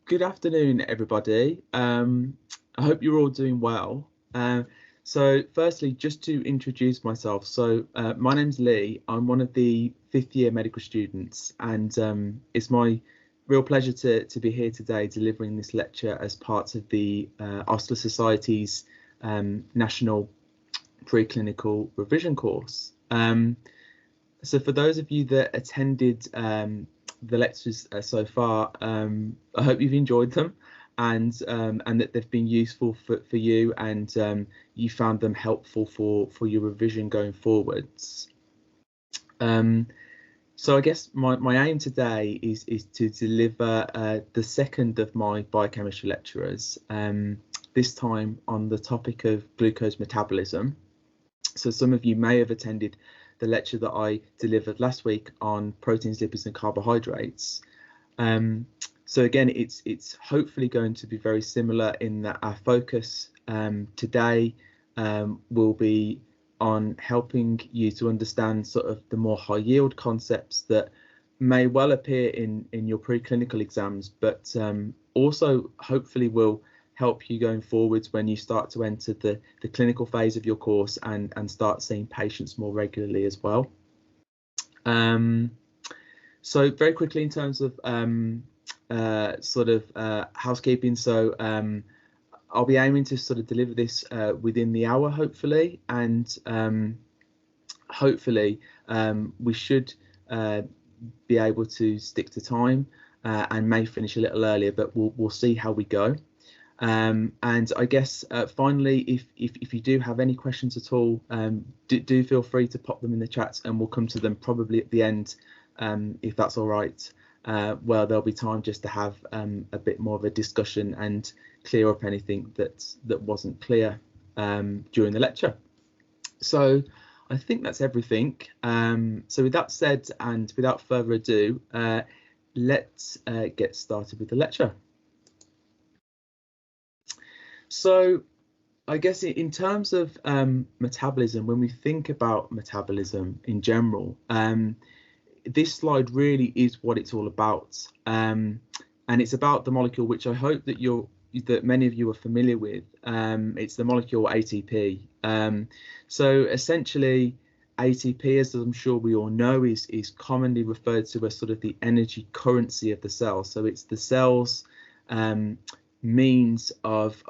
Good afternoon, everybody. I hope you're all doing well. So firstly, just to introduce myself. My name's Lee. I'm one of the fifth year medical students, and it's my real pleasure to be here today delivering this lecture as part of the Osler Society's National Preclinical Revision course. So for those of you that attended the lectures so far, I hope you've enjoyed them and that they've been useful for you, and you found them helpful for your revision going forwards. So I guess my aim today is to deliver the second of my biochemistry lecturers, this time on the topic of glucose metabolism. So some of you may have attended the lecture that I delivered last week on proteins, lipids and carbohydrates. So again, it's hopefully going to be very similar in that our focus today will be on helping you to understand sort of the more high yield concepts that may well appear in your preclinical exams, but also hopefully will help you going forwards when you start to enter the clinical phase of your course and start seeing patients more regularly as well. So very quickly in terms of housekeeping, so I'll be aiming to sort of deliver this within the hour, hopefully, and hopefully we should be able to stick to time and may finish a little earlier, but we'll see how we go. And I guess finally, if you do have any questions at all, do feel free to pop them in the chat, and we'll come to them probably at the end, if that's all right. Well, there'll be time just to have a bit more of a discussion and clear up anything that wasn't clear during the lecture. So I think that's everything. So with that said, and without further ado, let's get started with the lecture. So I guess in terms of metabolism, when we think about metabolism in general, this slide really is what it's all about, and it's about the molecule which I hope that many of you are familiar with. It's the molecule ATP. So essentially, ATP, as I'm sure we all know, is commonly referred to as sort of the energy currency of the cell. So it's the cell's means of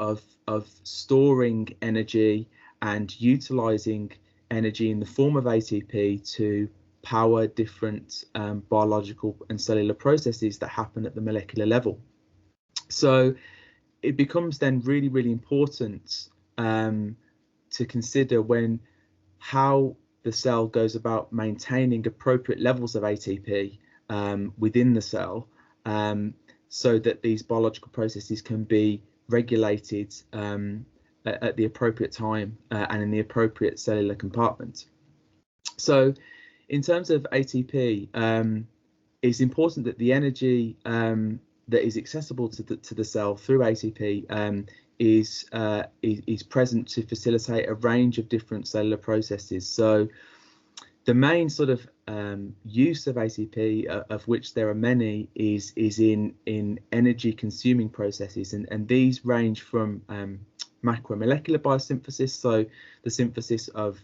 storing energy and utilizing energy in the form of ATP to power different biological and cellular processes that happen at the molecular level. So it becomes then really, really important to consider how the cell goes about maintaining appropriate levels of ATP within the cell, so that these biological processes can be regulated at the appropriate time and in the appropriate cellular compartment. So in terms of ATP, it's important that the energy that is accessible to the cell through ATP is present to facilitate a range of different cellular processes. So the main sort of use of ATP, of which there are many, is in energy consuming processes, and these range from macromolecular biosynthesis, so the synthesis of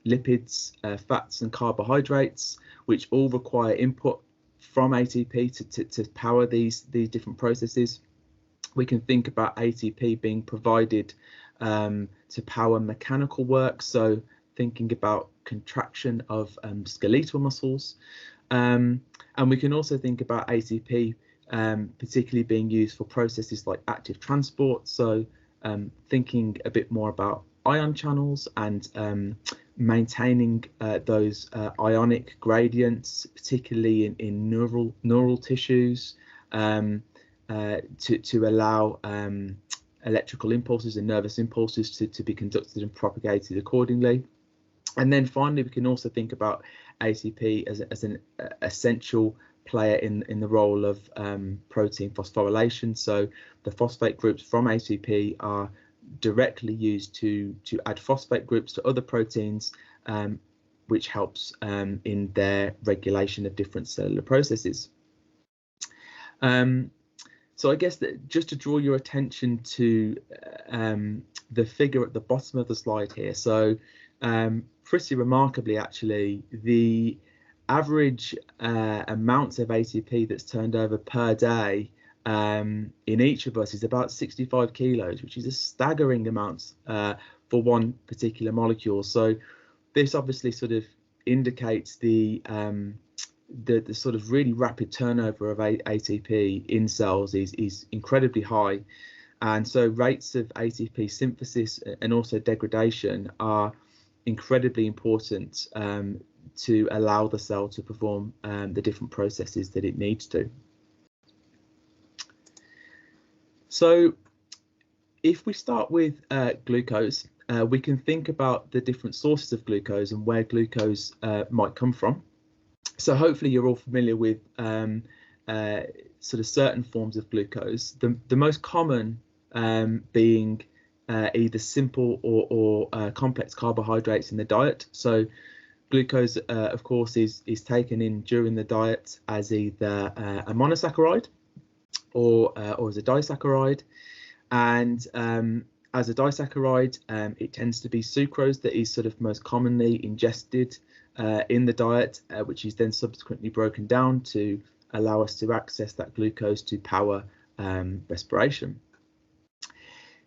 lipids, fats and carbohydrates, which all require input from ATP to power these different processes. We can think about ATP being provided to power mechanical work, so thinking about contraction of skeletal muscles, and we can also think about ATP particularly being used for processes like active transport, so thinking a bit more about ion channels and maintaining those ionic gradients, particularly in neural tissues, to allow electrical impulses and nervous impulses to be conducted and propagated accordingly. And then finally, we can also think about ATP as an essential player in the role of protein phosphorylation. So the phosphate groups from ATP are directly used to add phosphate groups to other proteins, which helps in their regulation of different cellular processes. So I guess that just to draw your attention to the figure at the bottom of the slide here. So pretty remarkably, actually, the average amount of ATP that's turned over per day in each of us is about 65 kilos, which is a staggering amount for one particular molecule. So this obviously sort of indicates the sort of really rapid turnover of ATP in cells is incredibly high, and so rates of ATP synthesis and also degradation are incredibly important to allow the cell to perform the different processes that it needs to. So if we start with glucose, we can think about the different sources of glucose and where glucose might come from. So hopefully you're all familiar with sort of certain forms of glucose, the most common being either simple or complex carbohydrates in the diet. So glucose, of course, is taken in during the diet as either a monosaccharide or as a disaccharide. And as a disaccharide, it tends to be sucrose that is sort of most commonly ingested in the diet, which is then subsequently broken down to allow us to access that glucose to power respiration.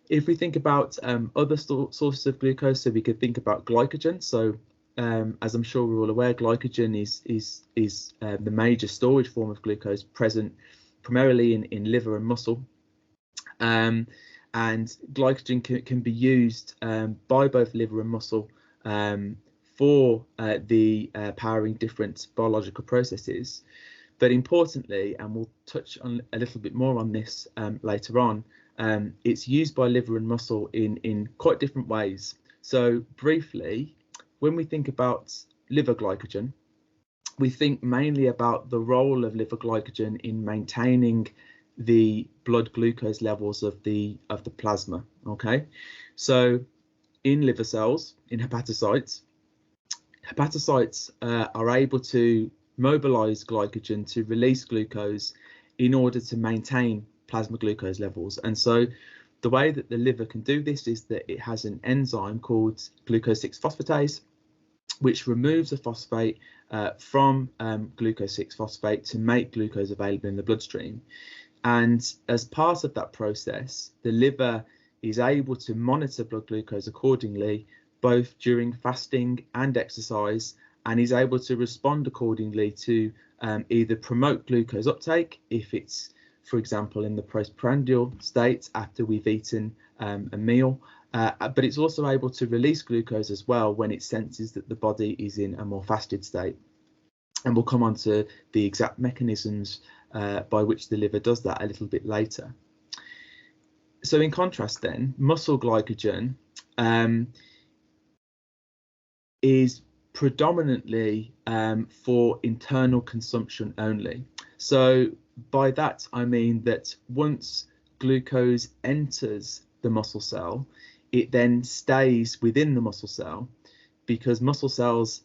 If we think about other sources of glucose, so we could think about glycogen. So as I'm sure we're all aware, glycogen is the major storage form of glucose, present primarily in liver and muscle. And glycogen can be used by both liver and muscle for the powering different biological processes. But importantly, and we'll touch on a little bit more on this later on, it's used by liver and muscle in quite different ways. So briefly, when we think about liver glycogen, we think mainly about the role of liver glycogen in maintaining the blood glucose levels of the plasma. Okay, so in liver cells, in hepatocytes are able to mobilize glycogen to release glucose in order to maintain plasma glucose levels. And so the way that the liver can do this is that it has an enzyme called glucose 6-phosphatase, which removes a phosphate from glucose 6-phosphate to make glucose available in the bloodstream. And as part of that process, the liver is able to monitor blood glucose accordingly, both during fasting and exercise, and is able to respond accordingly to either promote glucose uptake if it's, for example, in the postprandial state after we've eaten a meal, but it's also able to release glucose as well when it senses that the body is in a more fasted state. And we'll come on to the exact mechanisms by which the liver does that a little bit later. So in contrast then, muscle glycogen is predominantly for internal consumption only. So by that I mean that once glucose enters the muscle cell, it then stays within the muscle cell, because muscle cells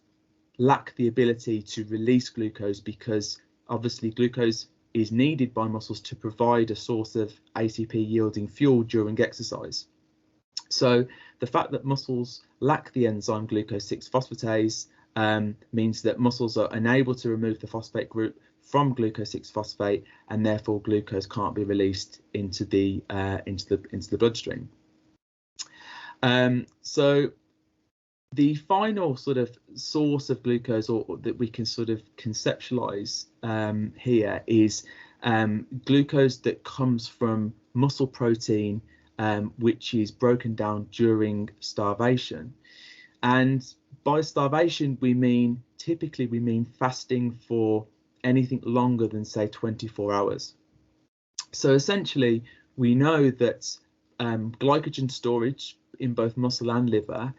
lack the ability to release glucose, because obviously glucose is needed by muscles to provide a source of ATP yielding fuel during exercise. So the fact that muscles lack the enzyme glucose 6-phosphatase means that muscles are unable to remove the phosphate group from glucose 6-phosphate, and therefore glucose can't be released into the bloodstream. So the final sort of source of glucose, or that we can sort of conceptualize here, is glucose that comes from muscle protein, which is broken down during starvation. And by starvation, typically we mean fasting for anything longer than, say, 24 hours. So essentially, we know that glycogen storage in both muscle and liver,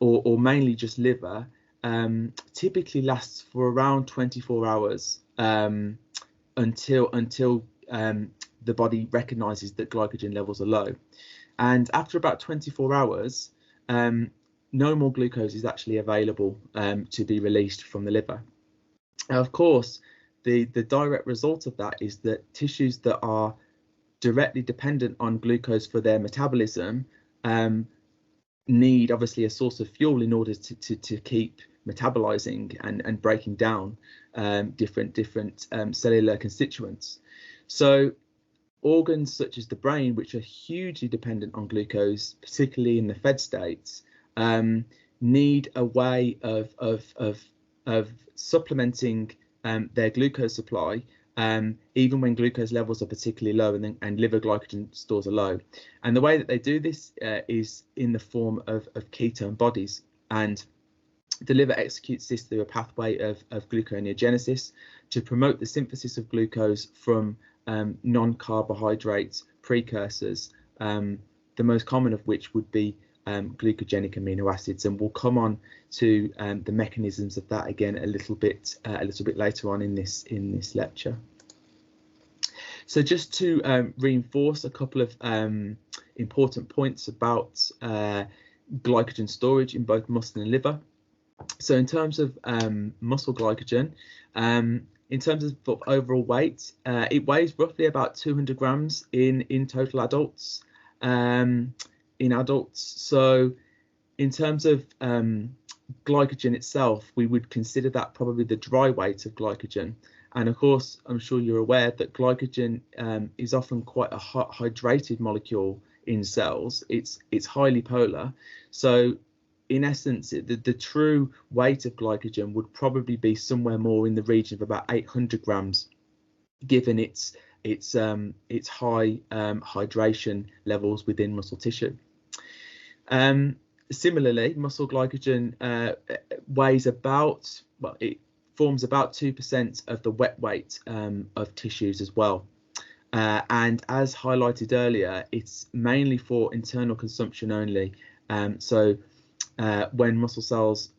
or mainly just liver, typically lasts for around 24 hours until the body recognizes that glycogen levels are low. And after about 24 hours, no more glucose is actually available to be released from the liver. Now, of course, the direct result of that is that tissues that are directly dependent on glucose for their metabolism need obviously a source of fuel in order to keep metabolizing and breaking down different cellular constituents. So organs such as the brain, which are hugely dependent on glucose, particularly in the fed states, need a way of supplementing their glucose supply, even when glucose levels are particularly low and liver glycogen stores are low. And the way that they do this is in the form of ketone bodies. And the liver executes this through a pathway of gluconeogenesis to promote the synthesis of glucose from non-carbohydrate precursors, the most common of which would be glucogenic amino acids, and we'll come on to the mechanisms of that again a little bit later on in this lecture. So just to reinforce a couple of important points about glycogen storage in both muscle and liver. So in terms of muscle glycogen, in terms of overall weight, it weighs roughly about 200 grams in total adults. In adults, so in terms of glycogen itself, we would consider that probably the dry weight of glycogen. And of course, I'm sure you're aware that glycogen is often quite a hydrated molecule in cells. It's highly polar. So in essence, the true weight of glycogen would probably be somewhere more in the region of about 800 grams, given its high hydration levels within muscle tissue. Similarly, muscle glycogen weighs about, well, it forms about 2% of the wet weight of tissues as well. And as highlighted earlier, it's mainly for internal consumption only. So when muscle cells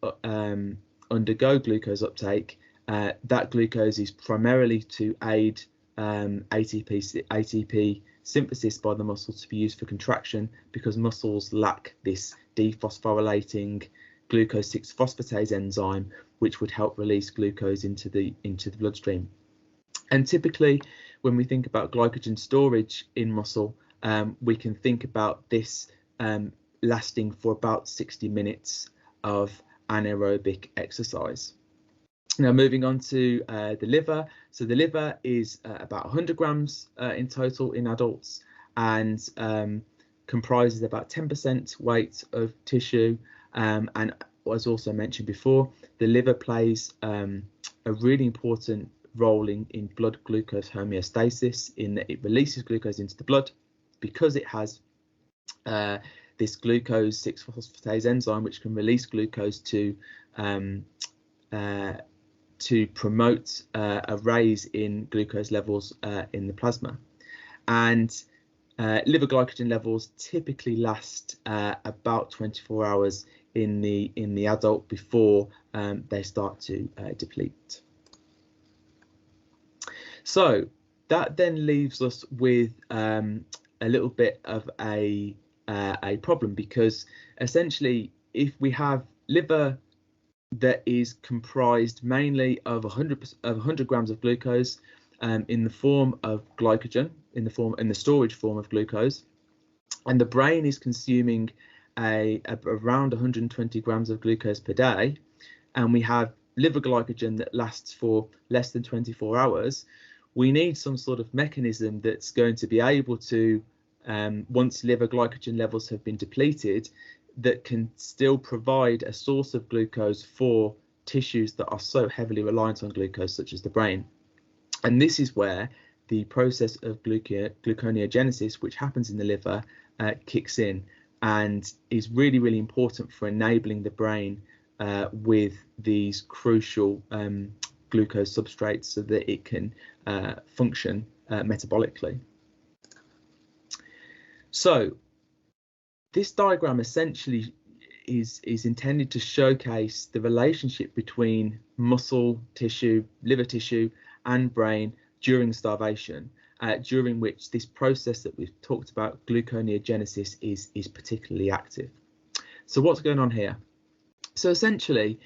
undergo glucose uptake, that glucose is primarily to aid ATP synthesis by the muscle to be used for contraction, because muscles lack this dephosphorylating glucose 6-phosphatase enzyme, which would help release glucose into the bloodstream. And typically, when we think about glycogen storage in muscle, we can think about this lasting for about 60 minutes of anaerobic exercise. Now moving on to the liver. So the liver is about 100 grams in total in adults, and comprises about 10% weight of tissue. And as also mentioned before, the liver plays a really important role in blood glucose homeostasis, in that it releases glucose into the blood because it has this glucose 6-phosphatase enzyme, which can release glucose to promote a raise in glucose levels in the plasma. And liver glycogen levels typically last about 24 hours in the adult before they start to deplete. So that then leaves us with a little bit of a problem, because essentially, if we have liver that is comprised mainly of 100 grams of glucose in the form of glycogen, in the storage form of glucose, and the brain is consuming around 120 grams of glucose per day, and we have liver glycogen that lasts for less than 24 hours, we need some sort of mechanism that's going to be able to, once liver glycogen levels have been depleted, that can still provide a source of glucose for tissues that are so heavily reliant on glucose, such as the brain. And this is where the process of gluconeogenesis, which happens in the liver, kicks in and is really, really important for enabling the brain with these crucial glucose substrates so that it can function metabolically. So this diagram essentially is intended to showcase the relationship between muscle tissue, liver tissue, and brain during starvation, during which this process that we've talked about, gluconeogenesis, is particularly active. So what's going on here? So essentially,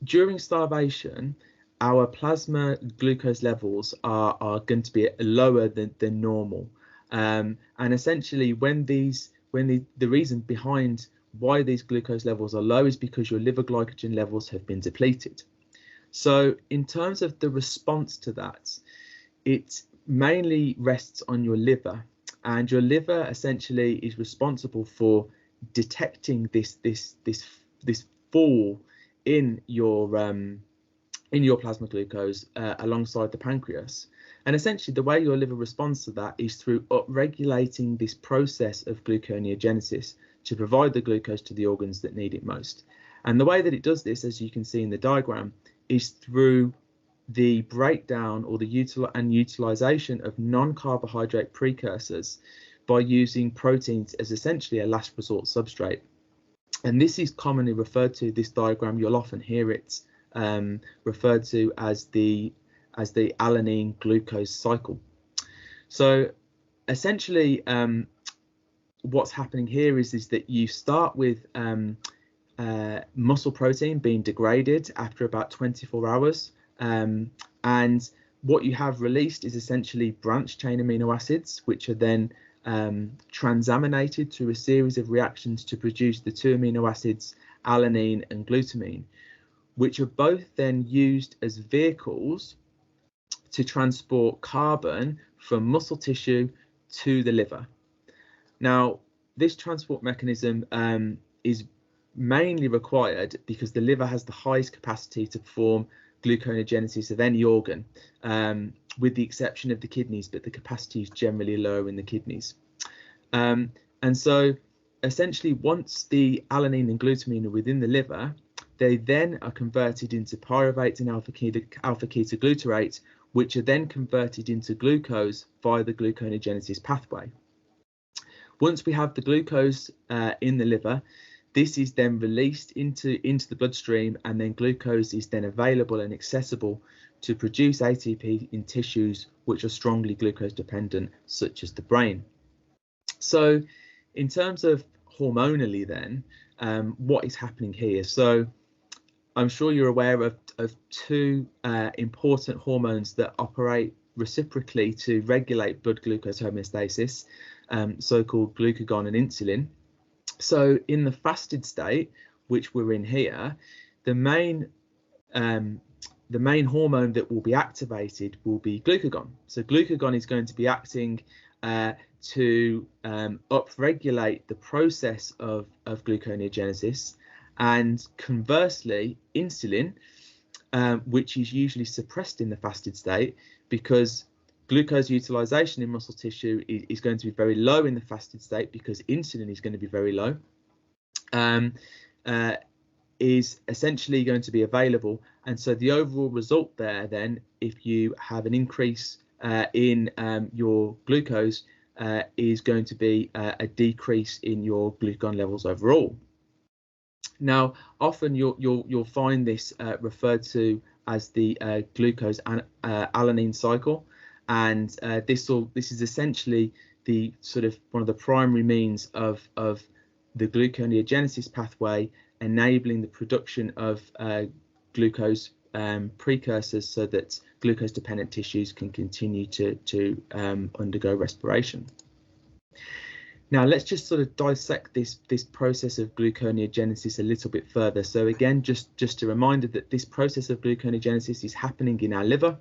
during starvation, our plasma glucose levels are going to be lower than normal. And essentially, the reason behind why these glucose levels are low is because your liver glycogen levels have been depleted. So in terms of the response to that, it mainly rests on your liver, and your liver essentially is responsible for detecting this fall in your plasma glucose alongside the pancreas. And essentially the way your liver responds to that is through upregulating this process of gluconeogenesis to provide the glucose to the organs that need it most. And the way that it does this, as you can see in the diagram, is through the breakdown or the utilization of non-carbohydrate precursors by using proteins as essentially a last resort substrate. And this is commonly referred to, this diagram, you'll often hear it referred to as the alanine glucose cycle. So essentially what's happening here is that you start with muscle protein being degraded after about 24 hours, and what you have released is essentially branched chain amino acids, which are then transaminated through a series of reactions to produce the two amino acids alanine and glutamine, which are both then used as vehicles to transport carbon from muscle tissue to the liver. Now, this transport mechanism is mainly required because the liver has the highest capacity to perform gluconeogenesis of any organ, with the exception of the kidneys, but the capacity is generally lower in the kidneys. And so essentially, once the alanine and glutamine are within the liver, they then are converted into pyruvates and alpha-ketoglutarate, which are then converted into glucose via the gluconeogenesis pathway. Once we have the glucose in the liver, this is then released into the bloodstream, and then glucose is then available and accessible to produce ATP in tissues which are strongly glucose dependent, such as the brain. So in terms of hormonally then, what is happening here? So I'm sure you're aware of two important hormones that operate reciprocally to regulate blood glucose homeostasis, so-called glucagon and insulin. So in the fasted state, which we're in here, the main hormone that will be activated will be glucagon. So glucagon is going to be acting to upregulate the process of gluconeogenesis, and conversely, insulin, which is usually suppressed in the fasted state because glucose utilization in muscle tissue is going to be very low in the fasted state because insulin is going to be very low, is essentially going to be available. And so the overall result there then, if you have an increase in your glucose, is going to be a decrease in your glucagon levels overall. Now, often you'll find this referred to as the glucose and alanine cycle, and this is essentially the sort of one of the primary means of the gluconeogenesis pathway, enabling the production of glucose precursors so that glucose dependent tissues can continue to undergo respiration. Now let's just sort of dissect this process of gluconeogenesis a little bit further. So again, just a reminder that this process of gluconeogenesis is happening in our liver,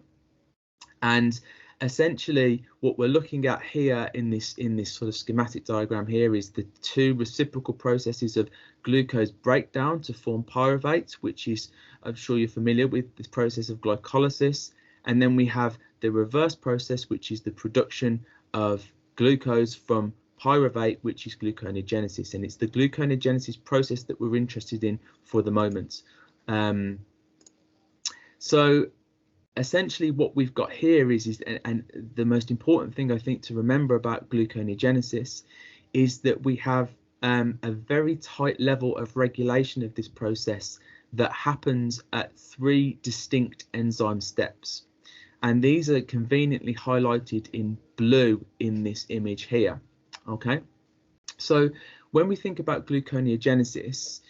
and essentially what we're looking at here in this sort of schematic diagram here is the two reciprocal processes of glucose breakdown to form pyruvate, which is, I'm sure you're familiar with, this process of glycolysis, and then we have the reverse process, which is the production of glucose from pyruvate, which is gluconeogenesis, and it's the gluconeogenesis process that we're interested in for the moment. So essentially what we've got here is and the most important thing I think to remember about gluconeogenesis is that we have a very tight level of regulation of this process that happens at 3 distinct enzyme steps, and these are conveniently highlighted in blue in this image here. Okay, so when we think about gluconeogenesis,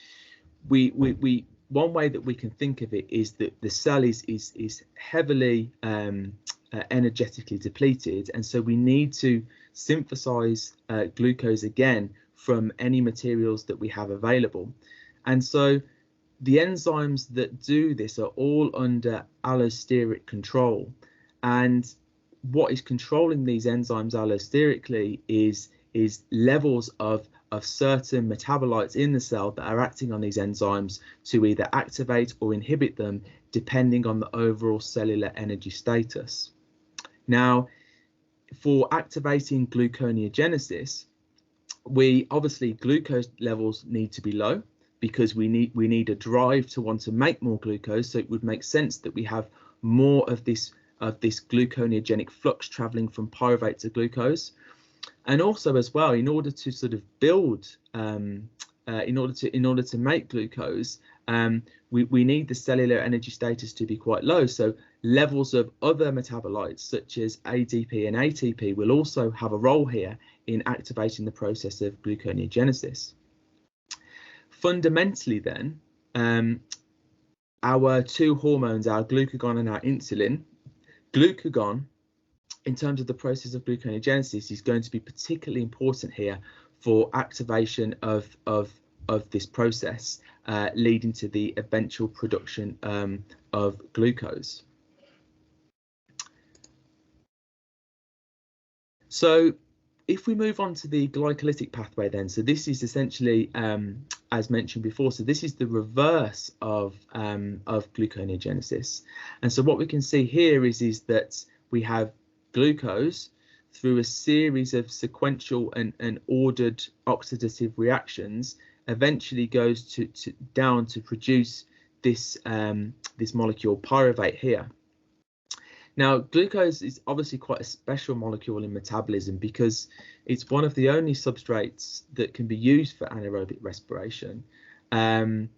we one way that we can think of it is that the cell is heavily energetically depleted, and so we need to synthesize glucose again from any materials that we have available. And so the enzymes that do this are all under allosteric control, and what is controlling these enzymes allosterically is levels of certain metabolites in the cell that are acting on these enzymes to either activate or inhibit them depending on the overall cellular energy status. Now, for activating gluconeogenesis, obviously glucose levels need to be low because we need a drive to want to make more glucose, so it would make sense that we have more of this gluconeogenic flux traveling from pyruvate to glucose. And also as well, in order to sort of build, in order to make glucose, we need the cellular energy status to be quite low. So levels of other metabolites such as ADP and ATP will also have a role here in activating the process of gluconeogenesis. Fundamentally then, our two hormones, our glucagon and our insulin, glucagon, in terms of the process of gluconeogenesis, is going to be particularly important here for activation of this process, leading to the eventual production of glucose. So if we move on to the glycolytic pathway then, so this is essentially, as mentioned before, so this is the reverse of gluconeogenesis. And so what we can see here is that we have glucose through a series of sequential and ordered oxidative reactions eventually goes down to produce this this molecule pyruvate here. Now, glucose is obviously quite a special molecule in metabolism because it's one of the only substrates that can be used for anaerobic respiration, and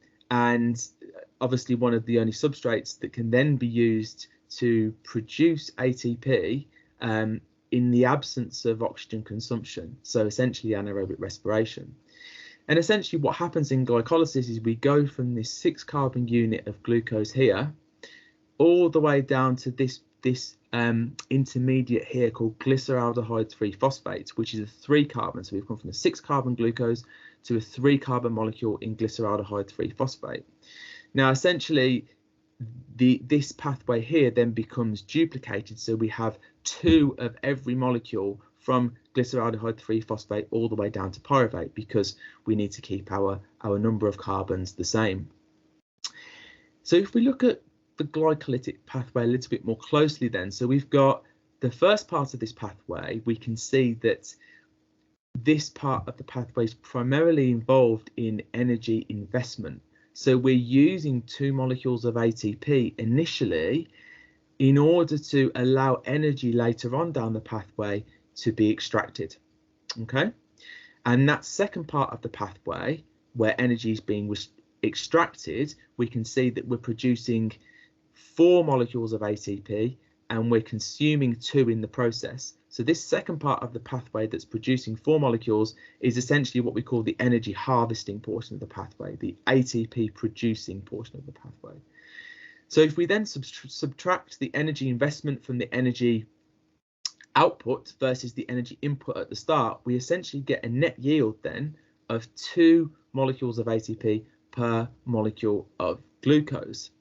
obviously one of the only substrates that can then be used to produce ATP in the absence of oxygen consumption, so essentially anaerobic respiration. And essentially what happens in glycolysis is we go from this 6-carbon unit of glucose here all the way down to this intermediate here called glyceraldehyde 3-phosphate, which is a 3-carbon. So we've gone from a 6-carbon glucose to a 3-carbon molecule in glyceraldehyde 3-phosphate. Now, essentially, this pathway here then becomes duplicated. So we have 2 of every molecule from glyceraldehyde 3-phosphate all the way down to pyruvate because we need to keep our number of carbons the same. So if we look at the glycolytic pathway a little bit more closely then, so we've got the first part of this pathway, we can see that this part of the pathway is primarily involved in energy investment. So we're using 2 molecules of ATP initially in order to allow energy later on down the pathway to be extracted. Okay, and that second part of the pathway where energy is being extracted, we can see that we're producing 4 molecules of ATP and we're consuming 2 in the process. So this second part of the pathway that's producing 4 molecules is essentially what we call the energy harvesting portion of the pathway, the ATP producing portion of the pathway. So if we then subtract the energy investment from the energy output versus the energy input at the start, we essentially get a net yield then of 2 molecules of ATP per molecule of glucose.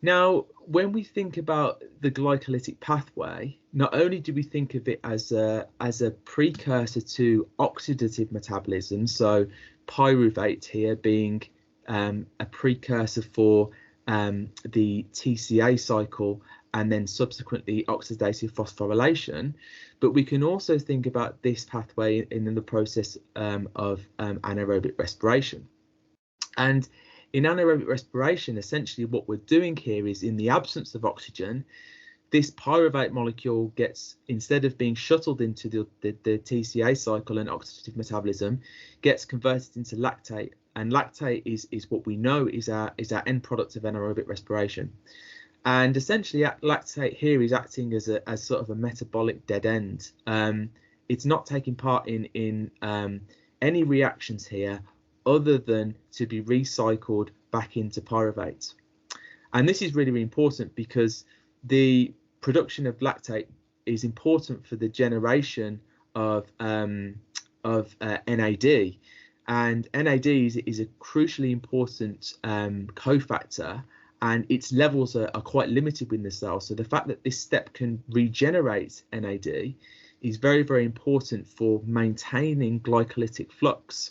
Now, when we think about the glycolytic pathway, not only do we think of it as a precursor to oxidative metabolism, so pyruvate here being a precursor for the TCA cycle and then subsequently oxidative phosphorylation, but we can also think about this pathway in the process of anaerobic respiration. And in anaerobic respiration, essentially what we're doing here is, in the absence of oxygen, this pyruvate molecule gets, instead of being shuttled into the TCA cycle and oxidative metabolism, gets converted into lactate. And lactate is what we know is our end product of anaerobic respiration. And essentially lactate here is acting as sort of a metabolic dead end. It's not taking part in any reactions here other than to be recycled back into pyruvate. And this is really, really important because the production of lactate is important for the generation of NAD, and NAD is a crucially important cofactor, and its levels are quite limited within the cell. So the fact that this step can regenerate NAD is very, very important for maintaining glycolytic flux,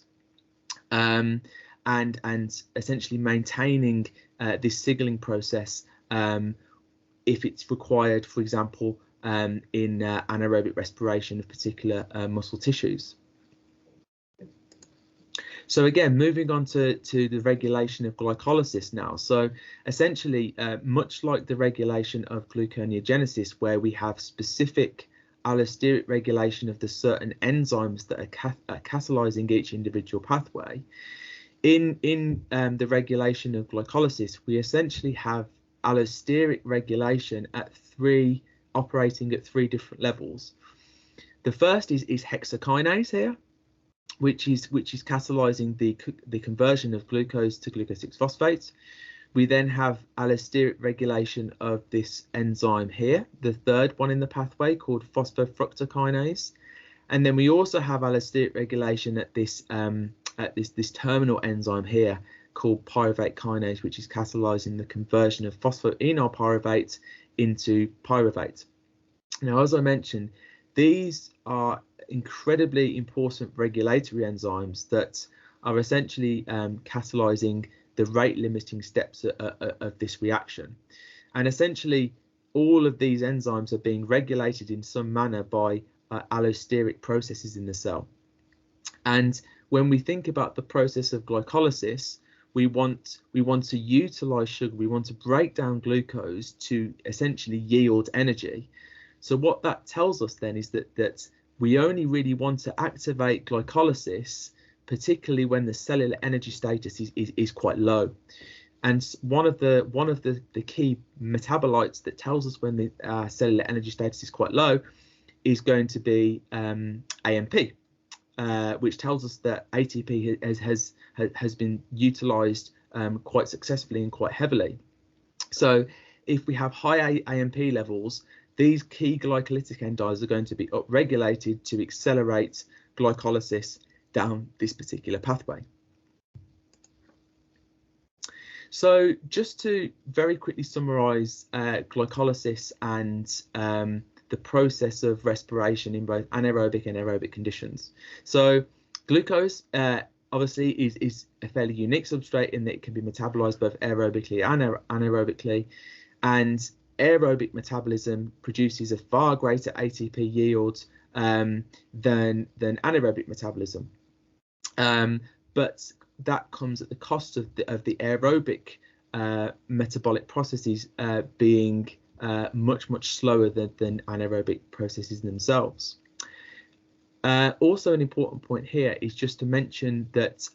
and essentially maintaining this signaling process if it's required, for example, in anaerobic respiration of particular muscle tissues. So again, moving on to the regulation of glycolysis now. So essentially, much like the regulation of gluconeogenesis, where we have specific allosteric regulation of the certain enzymes that are catalyzing each individual pathway, in the regulation of glycolysis, we essentially have allosteric regulation operating at three different levels. The first is hexokinase here, which is catalyzing the conversion of glucose to glucose 6-phosphate. We then have allosteric regulation of this enzyme here, the third one in the pathway, called phosphofructokinase. And then we also have allosteric regulation at this terminal enzyme here, called pyruvate kinase, which is catalyzing the conversion of phosphoenol pyruvate into pyruvate. Now, as I mentioned, these are incredibly important regulatory enzymes that are essentially catalyzing the rate limiting steps of this reaction. And essentially, all of these enzymes are being regulated in some manner by allosteric processes in the cell. And when we think about the process of glycolysis, we want to utilize sugar, we want to break down glucose to essentially yield energy. So what that tells us then is that we only really want to activate glycolysis, particularly when the cellular energy status is quite low. And one of the key metabolites that tells us when the cellular energy status is quite low is going to be AMP, which tells us that ATP has been utilized quite successfully and quite heavily. So if we have high AMP levels, these key glycolytic enzymes are going to be upregulated to accelerate glycolysis down this particular pathway. So just to very quickly summarize glycolysis and the process of respiration in both anaerobic and aerobic conditions. So glucose obviously is a fairly unique substrate in that it can be metabolized both aerobically and anaerobically, and aerobic metabolism produces a far greater ATP yield than anaerobic metabolism, but that comes at the cost of the aerobic metabolic processes being much slower than anaerobic processes themselves. Also, an important point here is just to mention that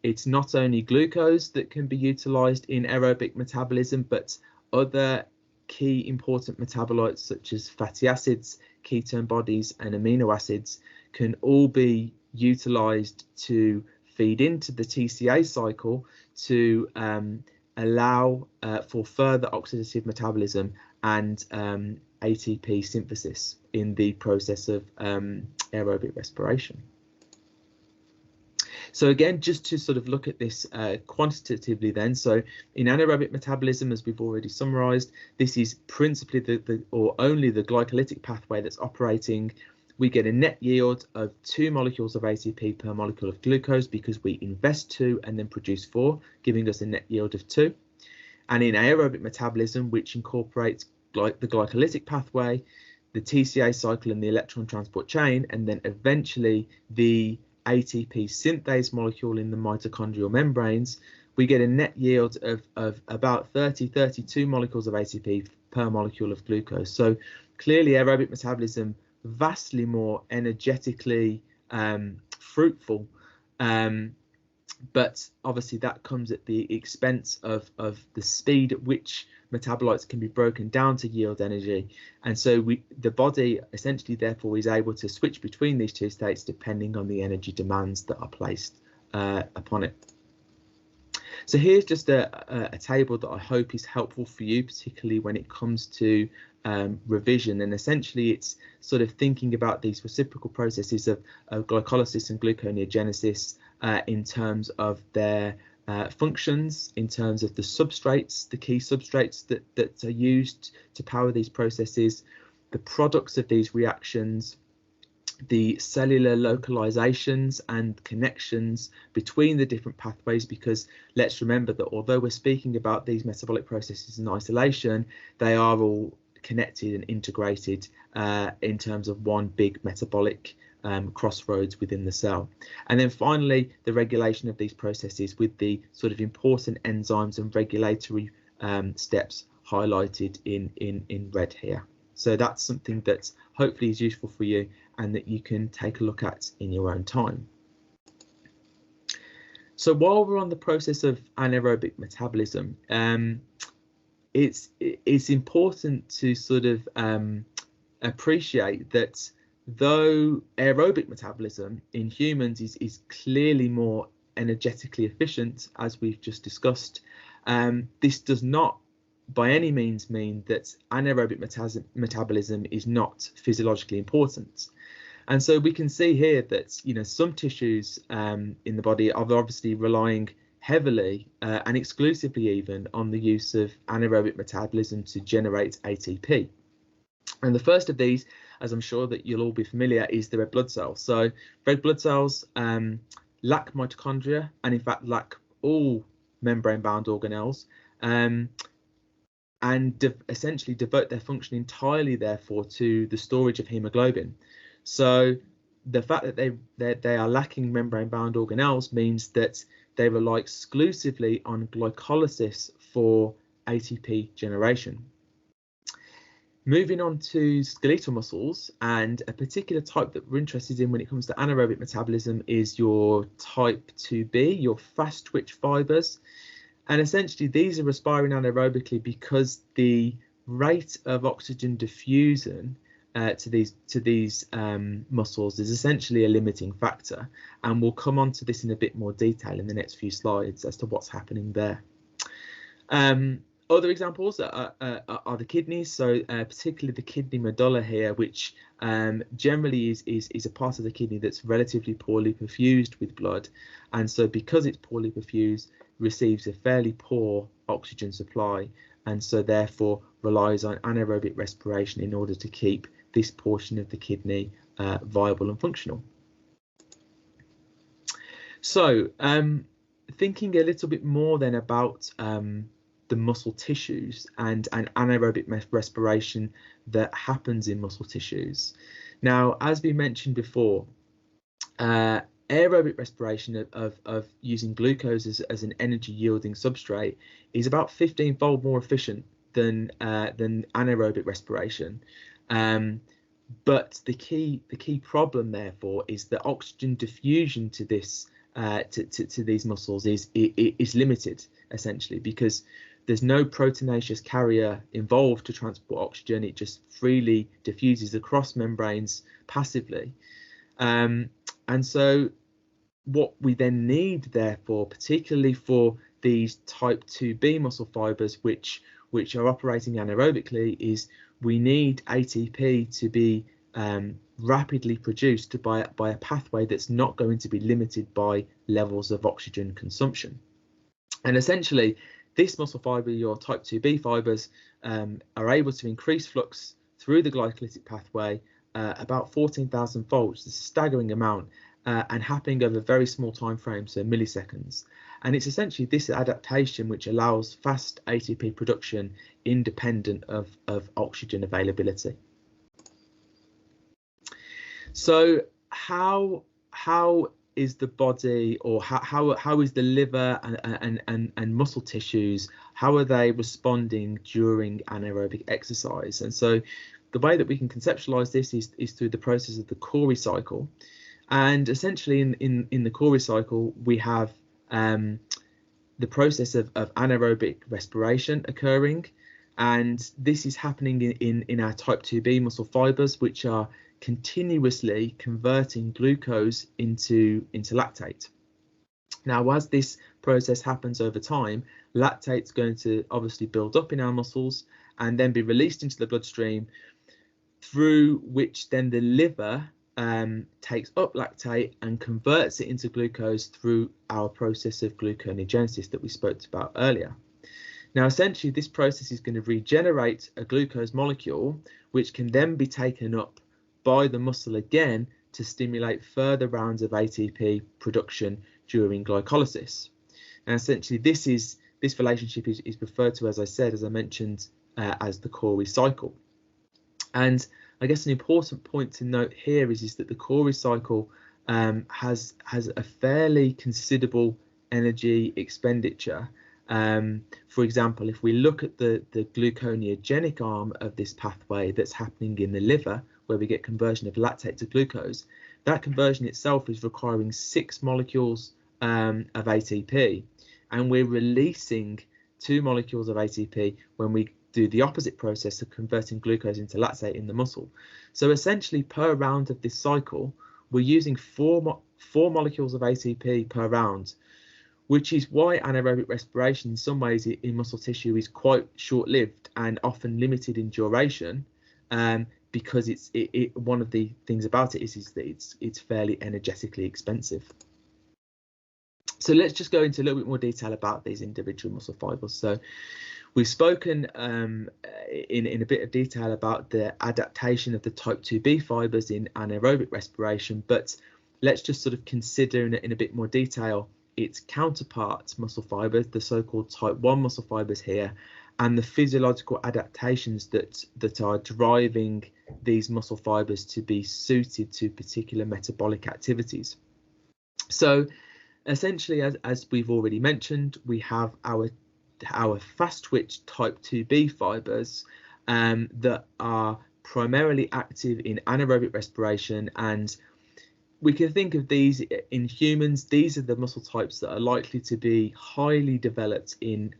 it's not only glucose that can be utilized in aerobic metabolism, but other key important metabolites such as fatty acids, ketone bodies, and amino acids can all be utilized to feed into the TCA cycle to allow for further oxidative metabolism and ATP synthesis in the process of aerobic respiration. So again, just to sort of look at this quantitatively then, so in anaerobic metabolism, as we've already summarized, this is principally or only the glycolytic pathway that's operating. We get a net yield of 2 molecules of ATP per molecule of glucose because we invest 2 and then produce 4, giving us a net yield of 2. And in aerobic metabolism, which incorporates the glycolytic pathway, the TCA cycle and the electron transport chain, and then eventually the ATP synthase molecule in the mitochondrial membranes, we get a net yield of about 32 molecules of ATP per molecule of glucose. So clearly aerobic metabolism vastly more energetically fruitful, but obviously that comes at the expense of the speed at which metabolites can be broken down to yield energy, and so the body essentially therefore is able to switch between these two states depending on the energy demands that are placed upon it. So here's just a table that I hope is helpful for you, particularly when it comes to revision. And essentially it's sort of thinking about these reciprocal processes of glycolysis and gluconeogenesis in terms of their functions, in terms of the substrates, the key substrates that are used to power these processes, the products of these reactions, the cellular localizations and connections between the different pathways, because let's remember that although we're speaking about these metabolic processes in isolation, they are all connected and integrated in terms of one big metabolic crossroads within the cell. And then finally, the regulation of these processes with the sort of important enzymes and regulatory steps highlighted in red here. So that's something that hopefully is useful for you and that you can take a look at in your own time. So while we're on the process of anaerobic metabolism, it's important to sort of appreciate that though aerobic metabolism in humans is clearly more energetically efficient, as we've just discussed, this does not by any means mean that anaerobic metabolism is not physiologically important. And so we can see here that, you know, some tissues in the body are obviously relying heavily and exclusively even on the use of anaerobic metabolism to generate ATP. And the first of these, as I'm sure that you'll all be familiar, is the red blood cells. So red blood cells lack mitochondria and in fact lack all membrane-bound organelles. And essentially devote their function entirely, therefore, to the storage of hemoglobin. So the fact that they are lacking membrane-bound organelles means that they rely exclusively on glycolysis for ATP generation. Moving on to skeletal muscles, and a particular type that we're interested in when it comes to anaerobic metabolism is your type 2B, your fast twitch fibers. And essentially these are respiring anaerobically because the rate of oxygen diffusion to these muscles is essentially a limiting factor, and we'll come on to this in a bit more detail in the next few slides as to what's happening there. Other examples are the kidneys, so particularly the kidney medulla here, which generally is a part of the kidney that's relatively poorly perfused with blood, and so because it's poorly perfused, receives a fairly poor oxygen supply, and so therefore relies on anaerobic respiration in order to keep this portion of the kidney viable and functional. So thinking a little bit more then about the muscle tissues and anaerobic respiration that happens in muscle tissues. Now, as we mentioned before, aerobic respiration of using glucose as an energy yielding substrate is about 15-fold more efficient than anaerobic respiration. But the key problem, therefore, is that oxygen diffusion to this to these muscles is limited, essentially, because there's no proteinaceous carrier involved to transport oxygen. It just freely diffuses across membranes passively. And so what we then need, therefore, particularly for these type 2B muscle fibers, which are operating anaerobically, is we need ATP to be rapidly produced by a pathway that's not going to be limited by levels of oxygen consumption. And essentially, this muscle fiber, your type 2B fibers, are able to increase flux through the glycolytic pathway about 14,000 fold. It's a staggering amount, and happening over a very small time frame, so milliseconds. And it's essentially this adaptation which allows fast ATP production independent of oxygen availability. So how is the body, or how is the liver and muscle tissues, how are they responding during anaerobic exercise? And so the way that we can conceptualize this is through the process of the Cori cycle. And essentially in the Cori cycle, we have the process of anaerobic respiration occurring, and this is happening in our type 2B muscle fibers, which are continuously converting glucose into lactate. Now, as this process happens over time, lactate's going to obviously build up in our muscles and then be released into the bloodstream, through which then the liver takes up lactate and converts it into glucose through our process of gluconeogenesis that we spoke about earlier. Now, essentially, this process is going to regenerate a glucose molecule, which can then be taken up by the muscle again to stimulate further rounds of ATP production during glycolysis. And essentially, this relationship is referred to, as I mentioned, as the Cori cycle. And I guess an important point to note here is that the Cori cycle has a fairly considerable energy expenditure. For example, if we look at the gluconeogenic arm of this pathway that's happening in the liver, where we get conversion of lactate to glucose, that conversion itself is requiring 6 molecules of ATP, and we're releasing 2 molecules of ATP when we do the opposite process of converting glucose into lactate in the muscle. So essentially, per round of this cycle, we're using 4 molecules of ATP per round, which is why anaerobic respiration in some ways in muscle tissue is quite short-lived and often limited in duration, because one of the things about it is that it's fairly energetically expensive. So let's just go into a little bit more detail about these individual muscle fibers. So we've spoken in a bit of detail about the adaptation of the type 2B fibers in anaerobic respiration, but let's just sort of consider in a bit more detail its counterpart muscle fibers, the so-called type 1 muscle fibers here, and the physiological adaptations that are driving these muscle fibers to be suited to particular metabolic activities. So essentially, as we've already mentioned, we have our fast twitch type 2B fibers that are primarily active in anaerobic respiration, and we can think of these in humans. These are the muscle types that are likely to be highly developed in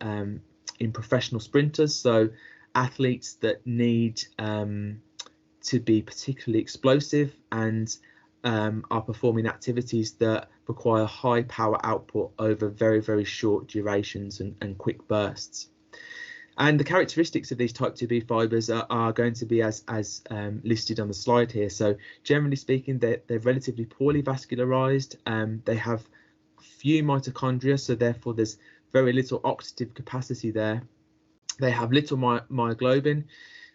professional sprinters, so athletes that need to be particularly explosive and are performing activities that require high power output over very, very short durations and quick bursts. And the characteristics of these type 2B fibers are going to be as listed on the slide here. So generally speaking, they're relatively poorly vascularized. They have few mitochondria, so therefore there's very little oxidative capacity there. They have little myoglobin.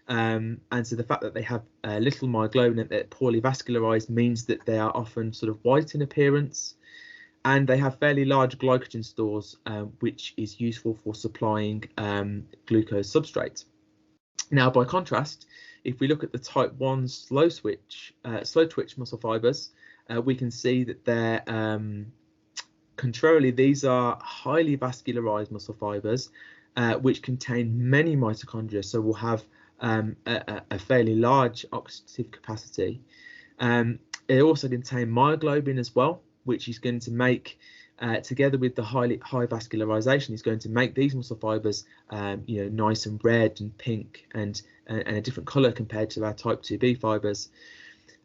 And so the fact that they have little myoglobin and they're poorly vascularized means that they are often sort of white in appearance, and they have fairly large glycogen stores, which is useful for supplying glucose substrate. Now, by contrast, if we look at the type 1 slow twitch muscle fibers, we can see that they're contrarily, these are highly vascularized muscle fibers, which contain many mitochondria, so we'll have a fairly large oxidative capacity. They also contain myoglobin as well, which is going to make, together with the high vascularization, is going to make these muscle fibers, nice and red and pink and a different color compared to our type 2B fibers.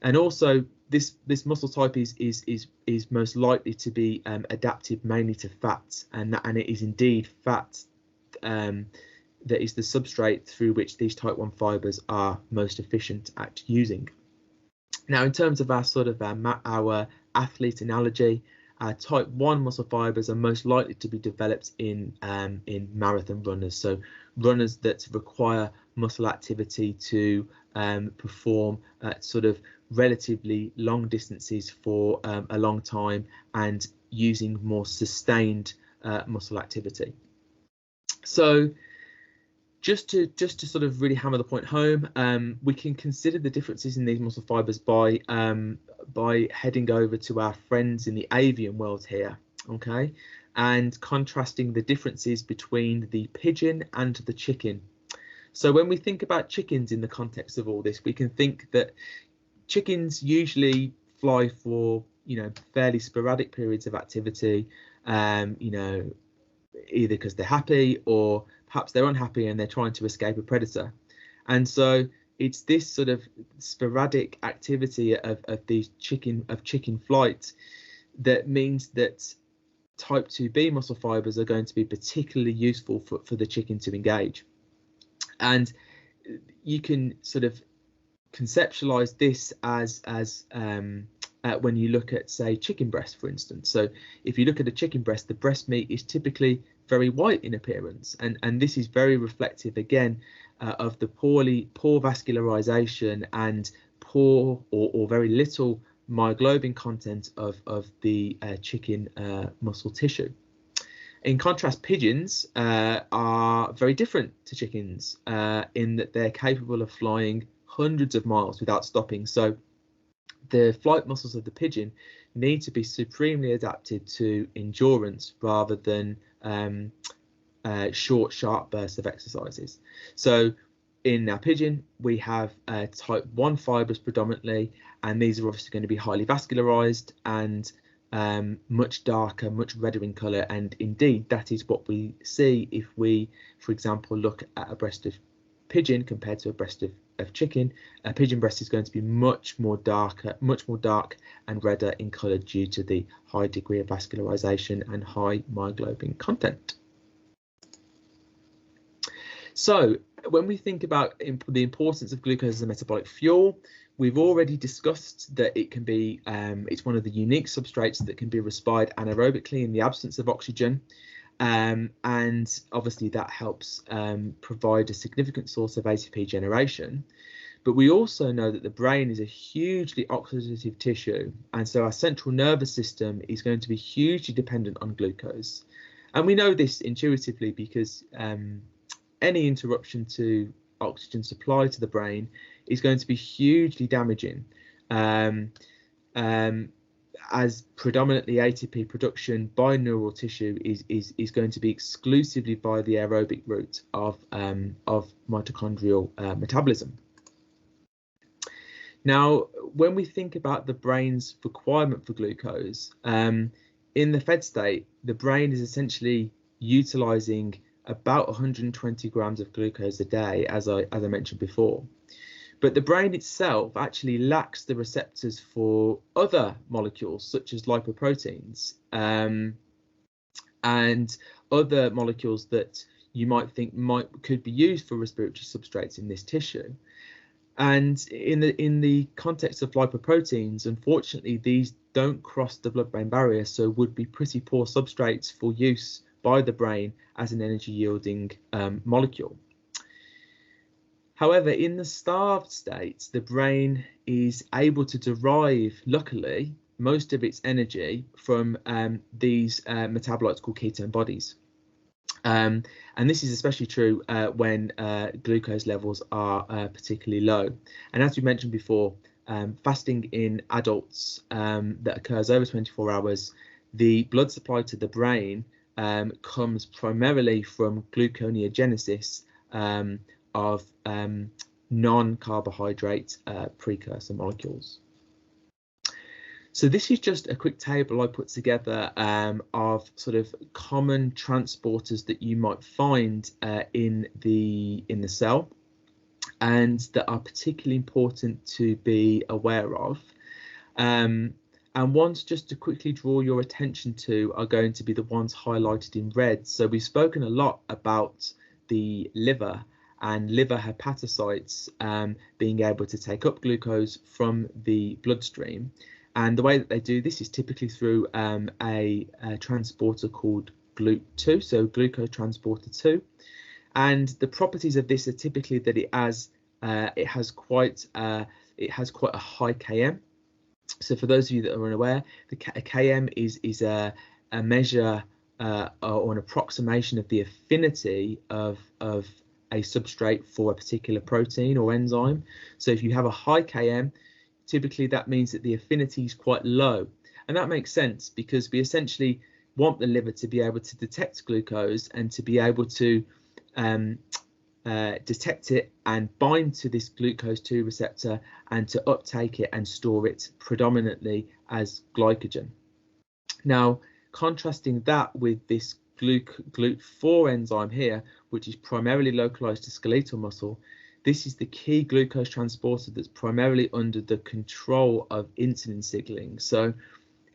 And also, this muscle type is most likely to be adapted mainly to fat, and it is indeed fat that is the substrate through which these type 1 fibers are most efficient at using. Now, in terms of our sort of our athlete analogy, type 1 muscle fibers are most likely to be developed in marathon runners, so runners that require muscle activity to perform sort of relatively long distances for a long time and using more sustained muscle activity. So just to sort of really hammer the point home, we can consider the differences in these muscle fibers by heading over to our friends in the avian world here, okay, and contrasting the differences between the pigeon and the chicken. So when we think about chickens in the context of all this, we can think that chickens usually fly for fairly sporadic periods of activity, either because they're happy or perhaps they're unhappy and they're trying to escape a predator. And so it's this sort of sporadic activity of chicken flight that means that type 2B muscle fibers are going to be particularly useful for the chicken to engage. And you can sort of conceptualize this as when you look at, say, chicken breast, for instance. So if you look at a chicken breast, the breast meat is typically very white in appearance, and this is very reflective again of the poor vascularization and poor or very little myoglobin content of the chicken muscle tissue. In contrast, pigeons are very different to chickens in that they're capable of flying hundreds of miles without stopping. So the flight muscles of the pigeon need to be supremely adapted to endurance rather than short, sharp bursts of exercises. So in our pigeon, we have type 1 fibers predominantly, and these are obviously going to be highly vascularized and much darker, much redder in colour. And indeed, that is what we see if we, for example, look at a breast of pigeon compared to a breast of chicken. A pigeon breast is going to be much more dark and redder in colour due to the high degree of vascularization and high myoglobin content. So when we think about the importance of glucose as a metabolic fuel, we've already discussed that it can be it's one of the unique substrates that can be respired anaerobically in the absence of oxygen. And obviously that helps provide a significant source of ATP generation. But we also know that the brain is a hugely oxidative tissue, and so our central nervous system is going to be hugely dependent on glucose. And we know this intuitively because any interruption to oxygen supply to the brain is going to be hugely damaging, as predominantly ATP production by neural tissue is going to be exclusively by the aerobic route of mitochondrial metabolism. Now, when we think about the brain's requirement for glucose, in the fed state, the brain is essentially utilizing about 120 grams of glucose a day, as I mentioned before. But the brain itself actually lacks the receptors for other molecules such as lipoproteins and other molecules that you might think could be used for respiratory substrates in this tissue. And in the context of lipoproteins, unfortunately, these don't cross the blood-brain barrier, so would be pretty poor substrates for use by the brain as an energy yielding molecule. However, in the starved state, the brain is able to derive, luckily, most of its energy from these metabolites called ketone bodies. And this is especially true when glucose levels are particularly low. And as we mentioned before, fasting in adults that occurs over 24 hours, the blood supply to the brain comes primarily from gluconeogenesis of non-carbohydrate precursor molecules. So this is just a quick table I put together of sort of common transporters that you might find in the cell, and that are particularly important to be aware of. And ones just to quickly draw your attention to are going to be the ones highlighted in red. So we've spoken a lot about the liver and liver hepatocytes being able to take up glucose from the bloodstream. And the way that they do this is typically through a transporter called GLUT2, so glucose transporter 2. And the properties of this are typically that it has quite a high Km. So for those of you that are unaware, a Km is a measure or an approximation of the affinity of a substrate for a particular protein or enzyme. So if you have a high Km, typically that means that the affinity is quite low. And that makes sense because we essentially want the liver to be able to detect glucose and to be able to detect it and bind to this glucose 2 receptor and to uptake it and store it predominantly as glycogen. Now, contrasting that with this GLUT4 enzyme here, which is primarily localized to skeletal muscle, this is the key glucose transporter that's primarily under the control of insulin signaling. So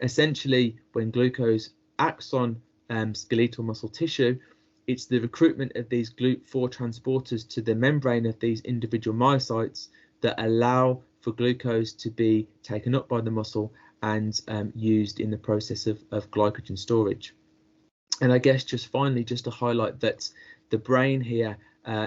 essentially, when glucose acts on skeletal muscle tissue, it's the recruitment of these GLUT4 transporters to the membrane of these individual myocytes that allow for glucose to be taken up by the muscle and used in the process of glycogen storage. And I guess just finally, just to highlight that the brain here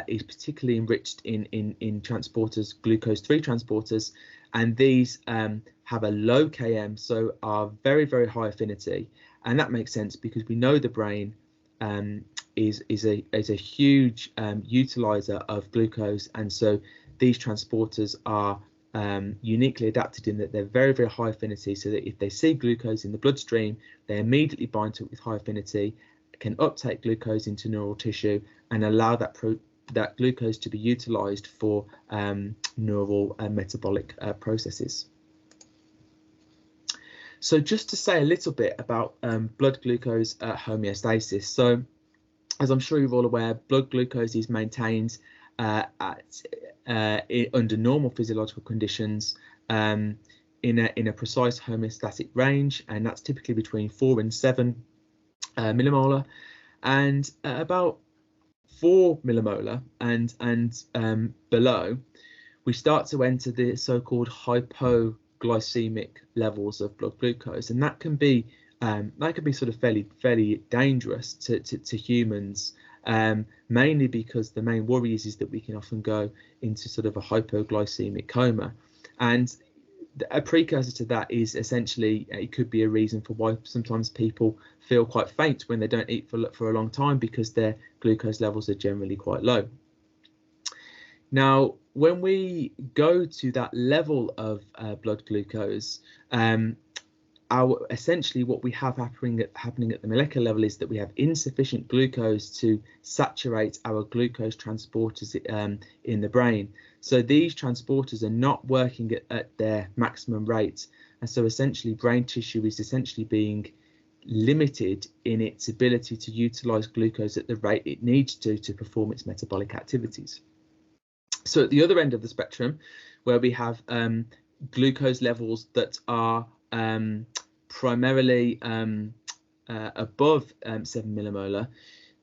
is particularly enriched in transporters, glucose 3 transporters, and these have a low Km, so are very, very high affinity. And that makes sense because we know the brain is a huge utilizer of glucose, and so these transporters are uniquely adapted in that they're very, very high affinity, so that if they see glucose in the bloodstream, they immediately bind to it with high affinity, can uptake glucose into neural tissue and allow that glucose to be utilized for neural and metabolic processes. So just to say a little bit about blood glucose homeostasis. So as I'm sure you're all aware, blood glucose is maintained under normal physiological conditions in a precise homeostatic range, and that's typically between 4 and 7 millimolar, and about 4 millimolar and below, we start to enter the so-called hypoglycemic levels of blood glucose, and that can be sort of fairly dangerous to humans, mainly because the main worry is that we can often go into sort of a hypoglycemic coma, and a precursor to that is essentially it could be a reason for why sometimes people feel quite faint when they don't eat for a long time, because their glucose levels are generally quite low. Now, when we go to that level of blood glucose, essentially what we have happening at the molecular level is that we have insufficient glucose to saturate our glucose transporters in the brain. So these transporters are not working at their maximum rate, and so essentially brain tissue is essentially being limited in its ability to utilize glucose at the rate it needs to perform its metabolic activities. So at the other end of the spectrum, where we have glucose levels that are primarily above 7 millimolar,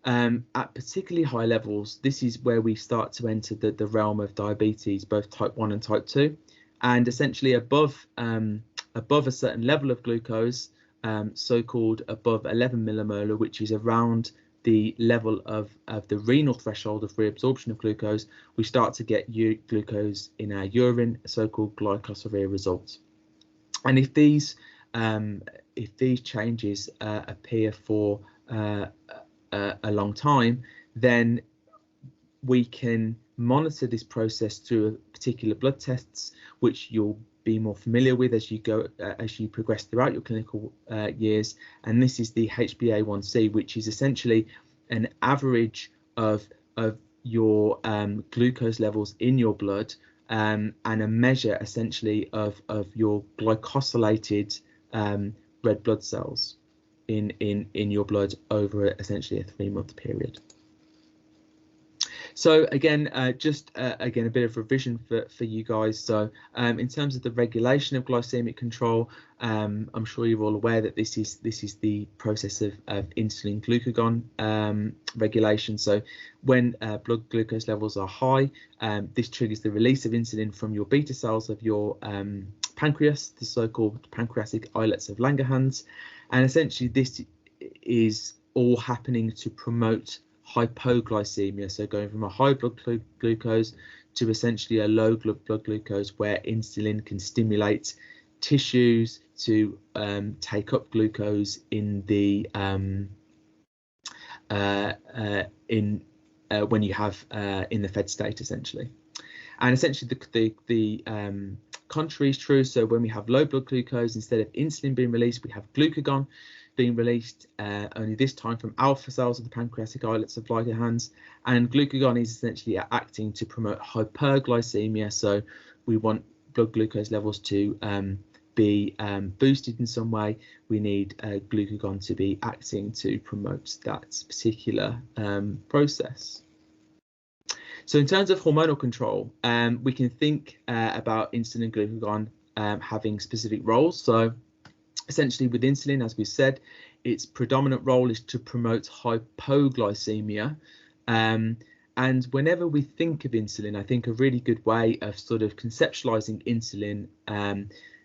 at particularly high levels, this is where we start to enter the realm of diabetes, both type 1 and type 2, and essentially above a certain level of glucose, so-called above 11 millimolar, which is around the level of the renal threshold of reabsorption of glucose, we start to get glucose in our urine, so-called glycosuria results. And if these changes appear for a long time, then we can monitor this process through particular blood tests, which you'll be more familiar with as you progress throughout your clinical years. And this is the HbA1c, which is essentially an average of your glucose levels in your blood, and a measure essentially of your glycosylated red blood cells in your blood over essentially a 3-month period. So again, again a bit of revision for you guys. So in terms of the regulation of glycemic control, I'm sure you're all aware that this is the process of insulin glucagon regulation. So when blood glucose levels are high, this triggers the release of insulin from your beta cells of your pancreas, the so-called pancreatic islets of Langerhans, and essentially this is all happening to promote hypoglycemia, so going from a high blood glucose to essentially a low blood glucose, where insulin can stimulate tissues to take up glucose in the when you have in the fed state essentially. And essentially the contrary is true. So when we have low blood glucose, instead of insulin being released, we have glucagon being released, only this time from alpha cells of the pancreatic islets of Langerhans. And glucagon is essentially acting to promote hyperglycemia. So we want blood glucose levels to be boosted in some way. We need glucagon to be acting to promote that particular process. So in terms of hormonal control, we can think about insulin and glucagon having specific roles. So essentially with insulin, as we said, its predominant role is to promote hypoglycemia. And whenever we think of insulin, I think a really good way of sort of conceptualizing insulin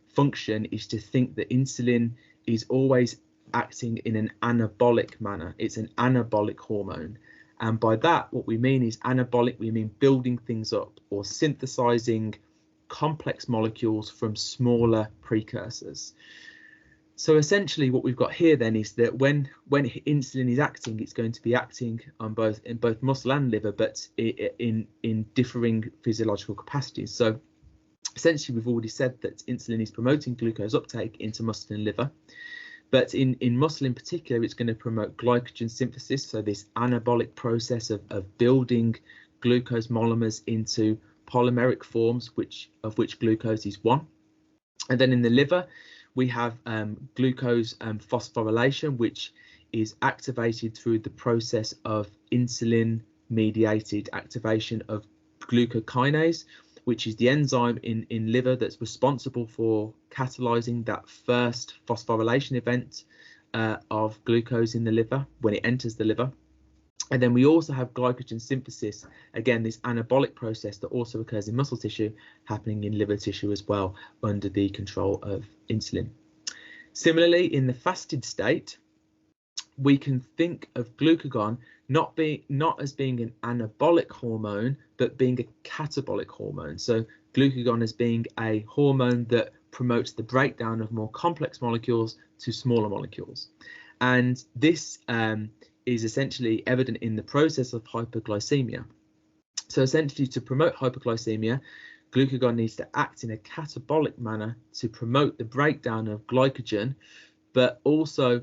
function is to think that insulin is always acting in an anabolic manner. It's an anabolic hormone. And by that, what we mean is anabolic, we mean building things up or synthesizing complex molecules from smaller precursors. So essentially what we've got here then is that when insulin is acting, it's going to be acting on both muscle and liver, but in differing physiological capacities. So essentially we've already said that insulin is promoting glucose uptake into muscle and liver, but in muscle in particular, it's going to promote glycogen synthesis, so this anabolic process of building glucose monomers into polymeric forms, of which glucose is one. And then in the liver, we have glucose phosphorylation, which is activated through the process of insulin-mediated activation of glucokinase, which is the enzyme in liver that's responsible for catalyzing that first phosphorylation event of glucose in the liver when it enters the liver. And then we also have glycogen synthesis, again, this anabolic process that also occurs in muscle tissue, happening in liver tissue as well, under the control of insulin. Similarly, in the fasted state, we can think of glucagon not as being an anabolic hormone, but being a catabolic hormone. So glucagon as being a hormone that promotes the breakdown of more complex molecules to smaller molecules. And this is essentially evident in the process of hypoglycemia. So essentially, to promote hypoglycemia, glucagon needs to act in a catabolic manner to promote the breakdown of glycogen, but also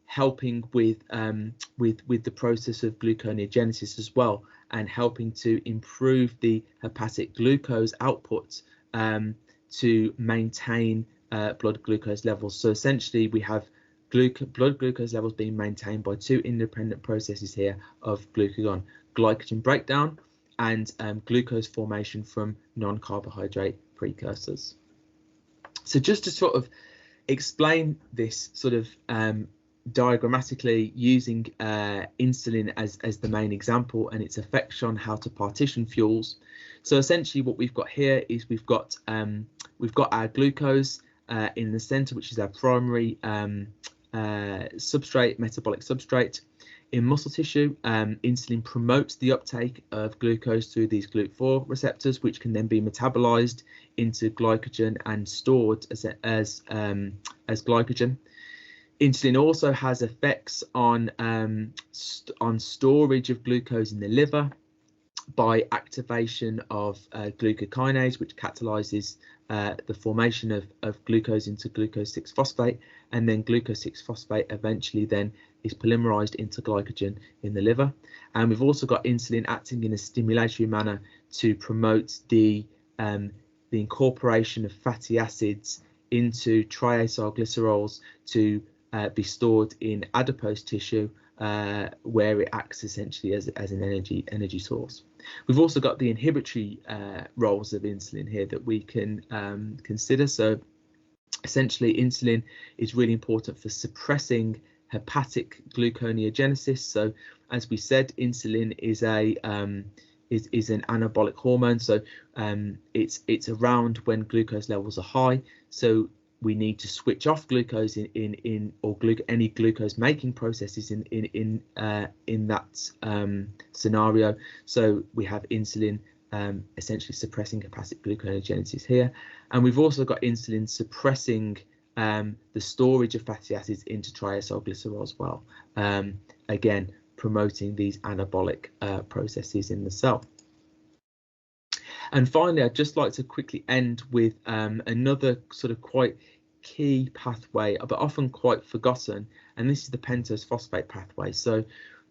helping with the process of gluconeogenesis as well, and helping to improve the hepatic glucose output to maintain blood glucose levels. So essentially, we have blood glucose levels being maintained by two independent processes here of glucagon: glycogen breakdown and glucose formation from non-carbohydrate precursors. So just to sort of explain this sort of diagrammatically using insulin as the main example and its effects on how to partition fuels. So essentially what we've got here is we've got our glucose in the center, which is our primary substrate, metabolic substrate. In muscle tissue, insulin promotes the uptake of glucose through these GLUT4 receptors, which can then be metabolized into glycogen and stored as glycogen. Insulin also has effects on storage of glucose in the liver by activation of glucokinase, which catalyzes the formation of glucose into glucose 6-phosphate, and then glucose 6-phosphate eventually then is polymerized into glycogen in the liver. And we've also got insulin acting in a stimulatory manner to promote the incorporation of fatty acids into triacylglycerols to be stored in adipose tissue, where it acts essentially as an energy source. We've also got the inhibitory roles of insulin here that we can consider. So essentially, insulin is really important for suppressing hepatic gluconeogenesis. So as we said, insulin is an anabolic hormone. So it's around when glucose levels are high. So we need to switch off glucose any glucose making processes in that scenario. So we have insulin essentially suppressing hepatic gluconeogenesis here, and we've also got insulin suppressing the storage of fatty acids into triacylglycerol as well, again promoting these anabolic processes in the cell. And finally, I'd just like to quickly end with another sort of quite key pathway, but often quite forgotten, and this is the pentose phosphate pathway. So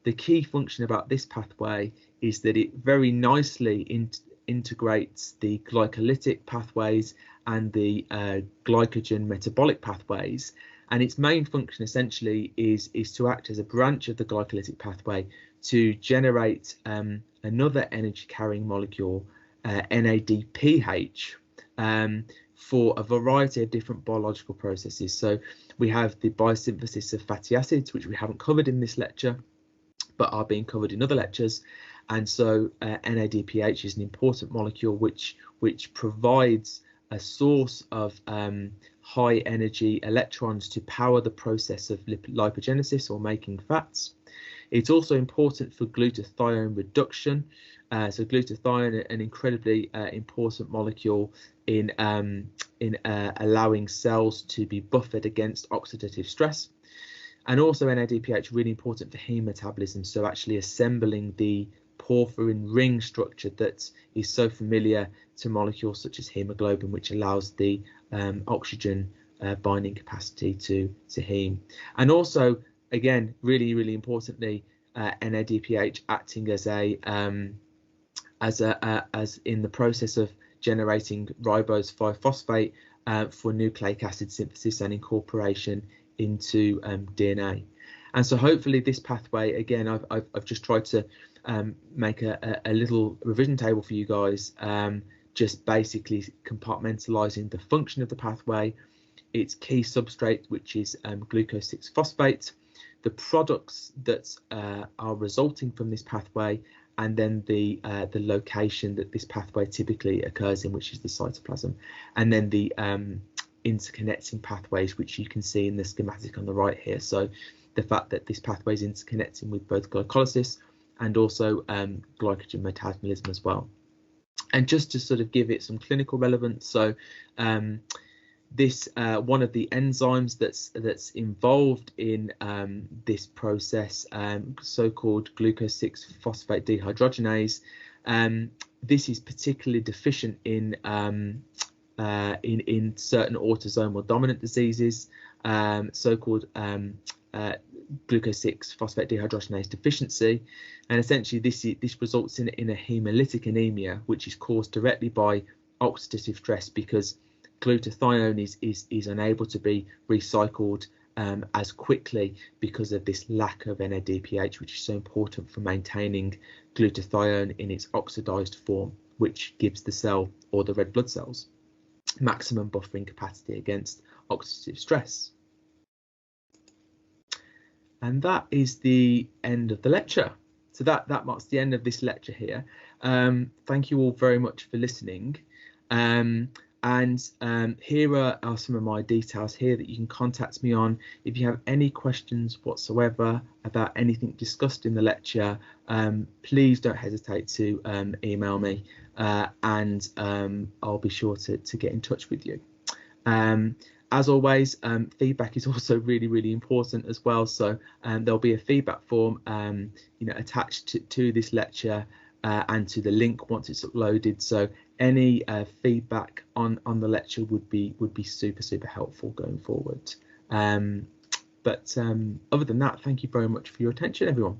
the key function about this pathway is that it very nicely integrates the glycolytic pathways and the glycogen metabolic pathways, and its main function essentially is to act as a branch of the glycolytic pathway to generate another energy carrying molecule, NADPH, for a variety of different biological processes. So we have the biosynthesis of fatty acids, which we haven't covered in this lecture, but are being covered in other lectures. And so NADPH is an important molecule which provides a source of high energy electrons to power the process of lipogenesis, or making fats. It's also important for glutathione reduction. So glutathione, an incredibly important molecule in allowing cells to be buffered against oxidative stress. And also NADPH, really important for heme metabolism, so actually assembling the porphyrin ring structure that is so familiar to molecules such as hemoglobin, which allows the oxygen binding capacity to heme. And also, again, really importantly, NADPH acting as in the process of generating ribose 5-phosphate for nucleic acid synthesis and incorporation into DNA. And so hopefully this pathway, again, I've just tried to make a little revision table for you guys, just basically compartmentalizing the function of the pathway, its key substrate, which is glucose 6-phosphate, the products that are resulting from this pathway, and then the location that this pathway typically occurs in, which is the cytoplasm, and then the interconnecting pathways, which you can see in the schematic on the right here. So the fact that this pathway is interconnecting with both glycolysis and also glycogen metabolism as well. And just to sort of give it some clinical relevance, so this one of the enzymes that's involved in this process, so-called glucose 6-phosphate dehydrogenase, this is particularly deficient in certain autosomal dominant diseases, so-called glucose 6-phosphate dehydrogenase deficiency, and essentially this results in a hemolytic anemia, which is caused directly by oxidative stress, because glutathione is unable to be recycled as quickly because of this lack of NADPH, which is so important for maintaining glutathione in its oxidized form, which gives the cell, or the red blood cells, maximum buffering capacity against oxidative stress. And that is the end of the lecture. So that marks the end of this lecture here. Thank you all very much for listening. Here are some of my details here that you can contact me on. If you have any questions whatsoever about anything discussed in the lecture, please don't hesitate to email me, and I'll be sure to get in touch with you. As always, feedback is also really important as well. So there'll be a feedback form attached to this lecture and to the link once it's uploaded. So any feedback on the lecture would be super helpful going forward. But other than that, thank you very much for your attention, everyone.